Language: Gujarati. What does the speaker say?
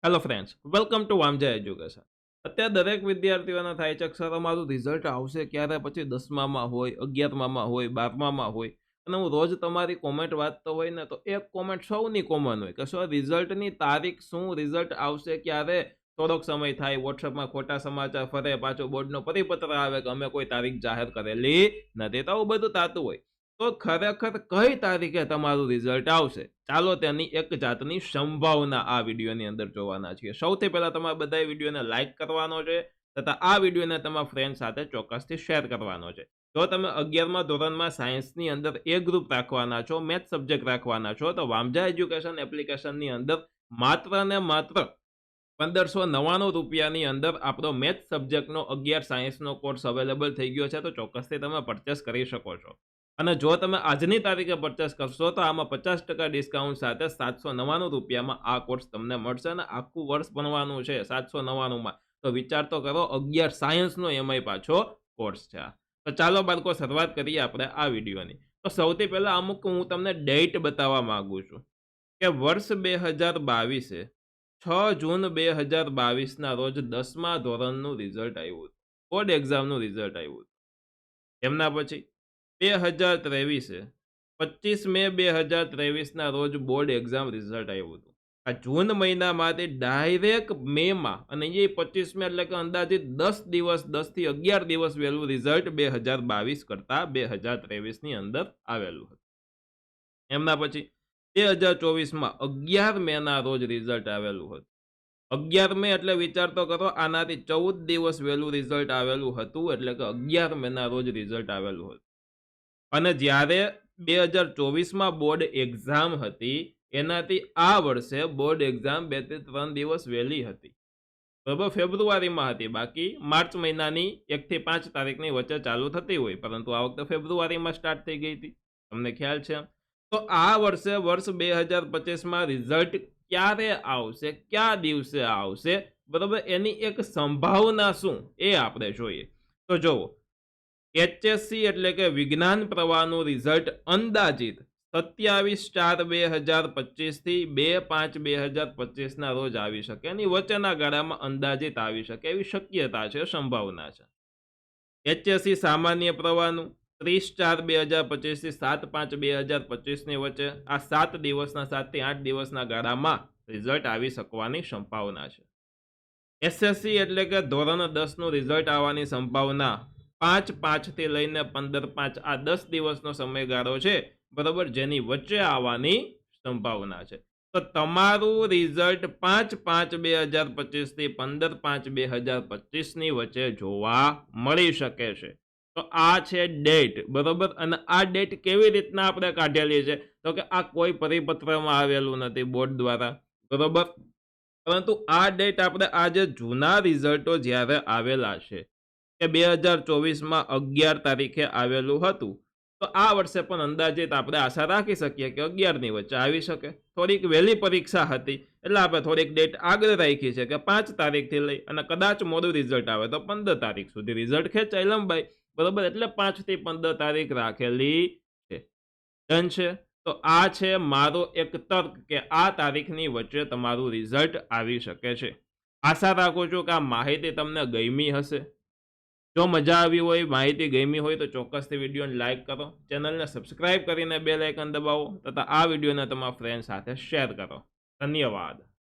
Hello friends, welcome to Vamja education. અત્યારે દરેક વિદ્યાર્થીઓને થાય છે કે સર અમારું રિઝલ્ટ આવશે ક્યારે, પછી 10મામાં હોય, 11મામાં હોય, 12મામાં હોય, અને હું રોજ તમારી કોમેન્ટ વાંચતો હોય ને તો એક કોમેન્ટ સૌની કોમન હોય કે સર રિઝલ્ટની તારીખ શું, રિઝલ્ટ આવશે ક્યારે. થોડોક સમય થાય, વોટ્સઅપમાં ખોટા સમાચાર ફરે, પાછો બોર્ડનો પરિપત્ર આવે કે અમે કોઈ તારીખ જાહેર કરેલી નથી, તો આવું બધું થતું હોય. તો ખરેખર કઈ તારીખે તમારું રિઝલ્ટ આવશે, ચાલો તેની એક જાતની સંભાવના આ વિડીયોની અંદર જોવાના છીએ. સૌથી પહેલા તમારે બધા વિડીયોને લાઈક કરવાનો છે તથા આ વિડીયોને તમારા ફ્રેન્ડ સાથે ચોક્કસથી શેર કરવાનો છે. જો તમે 11મા ધોરણમાં સાયન્સની અંદર એ ગ્રુપ રાખવાના છો, મેથ સબ્જેક્ટ રાખવાના છો, તો વામજા એજ્યુકેશન એપ્લિકેશનની અંદર માત્ર ને માત્ર 1599 રૂપિયાની અંદર આપણો મેથ સબ્જેક્ટનો 11 સાયન્સનો કોર્સ અવેલેબલ થઈ ગયો છે, તો ચોક્કસથી તમે પરચેસ કરી શકો છો. અને જો તમે આજની તારીખે પરચેસ કરશો તો આમાં 50% ડિસ્કાઉન્ટ સાથે 799 રૂપિયામાં આ કોર્સ તમને મળશે અને આખું વર્ષ ભણવાનું છે 799માં. તો વિચાર તો કરો, 11 સાયન્સનો એમાંય પાછો કોર્સ છે. તો ચાલો બાળકો, શરૂઆત કરીએ આપણે આ વિડીયોની. તો સૌથી પહેલા અમુક હું તમને ડેટ બતાવવા માંગુ છું કે વર્ષ 2022 6 જૂન 2022ના રોજ 10મા ધોરણનું રિઝલ્ટ આવ્યું, બોર્ડ એક્ઝામનું રિઝલ્ટ આવ્યું. એમના પછી 2023 25 મે 2023ના રોજ બોર્ડ એક્ઝામ રિઝલ્ટ આવ્યું હતું. આ જૂન મહિનામાંથી ડાયરેક્ટ મેમાં, અને એ 25 મે એટલે કે અંદાજિત 10 દિવસ, 10 થી 11 દિવસ વહેલું રિઝલ્ટ 2022 કરતા 2023ની અંદર આવેલું હતું. એમના પછી 2024માં 11 મેના રોજ રિઝલ્ટ આવેલું હતું. 11 મે એટલે વિચાર તો કરો, આનાથી 14 દિવસ વહેલું રિઝલ્ટ આવેલું હતું, એટલે કે 11 મેના રોજ રિઝલ્ટ આવેલું હતું. અને જ્યારે 2024માં બોર્ડ એક્ઝામ હતી, એનાથી આ વર્ષે બોર્ડ એક્ઝામ 2 થી 3 દિવસ વહેલી હતી. બરાબર, ફેબ્રુઆરીમાં હતી, બાકી માર્ચ મહિનાની 1 થી 5 તારીખની વચ્ચે ચાલુ થતી હોય, પરંતુ આ વખતે ફેબ્રુઆરીમાં સ્ટાર્ટ થઈ ગઈ હતી. તમને ખ્યાલ છે? તો આ વર્ષે વર્ષ 2025માં રિઝલ્ટ ક્યારે આવશે, કયા દિવસે આવશે, બરાબર, એની એક સંભાવના શું એ આપણે જોઈએ. તો જુઓ, એચએસસી એટલે કે વિજ્ઞાન પ્રવાહનું રિઝલ્ટ અંદાજિત 27/4/2025 થી 2/5/2025ના રોજ આવી શકે, એની વચ્ચેના ગાળામાં અંદાજિત આવી શકે એવી શક્યતા છે, સંભાવના છે. એચએસસી સામાન્ય પ્રવાહનું 30/4/2025 થી 7/5/2025ની વચ્ચે, આ 7 દિવસના, 7 થી 8 દિવસના ગાળામાં રિઝલ્ટ આવી શકવાની સંભાવના છે. એસએસસી એટલે કે ધોરણ 10નું રિઝલ્ટ આવવાની સંભાવના 5/5 થી લઈને 15/5, આ 10 દિવસનો સમયગાળો છે, બરાબર, જેની વચ્ચે આવવાની સંભાવના છે. તો તમારું રિઝલ્ટ 5/5/2025 થી 15/5/2025ની વચ્ચે જોવા મળી શકે છે. તો આ છે ડેટ, બરોબર. અને આ ડેટ કેવી રીતના આપણે કાઢેલી છે, તો કે આ કોઈ પરિપત્રમાં આવેલું નથી બોર્ડ દ્વારા, બરોબર. પરંતુ આ ડેટ આપણે આ જે જૂના રિઝલ્ટો જ્યારે આવેલા છે કે 2024માં 11 તારીખે આવેલું હતું, તો આ વર્ષે પણ અંદાજિત આપણે આશા રાખી શકીએ કે 11ની વચ્ચે આવી શકે. થોડીક વહેલી પરીક્ષા હતી એટલે આપણે થોડીક ડેટ આગળ રાખી છે કે 5 તારીખથી લઈ, અને કદાચ મોડું રિઝલ્ટ આવે તો 15 તારીખ સુધી રિઝલ્ટ ખેંચાય, લંબાઈ, બરોબર. એટલે 5 થી 15 તારીખ રાખેલી છે. ડન છે. તો આ છે મારો એક તર્ક કે આ તારીખની વચ્ચે તમારું રિઝલ્ટ આવી શકે છે. આશા રાખું છું કે આ માહિતી તમને ગમી હશે. જો મજા આવી હોય, માહિતી ગમી હોય, તો ચોક્કસથી વિડીયોને લાઈક કરો, ચેનલને સબસ્ક્રાઇબ કરીને બેલ આઇકન દબાવો તથા આ વિડીયોને તમારા ફ્રેન્ડ સાથે શેર કરો. ધન્યવાદ.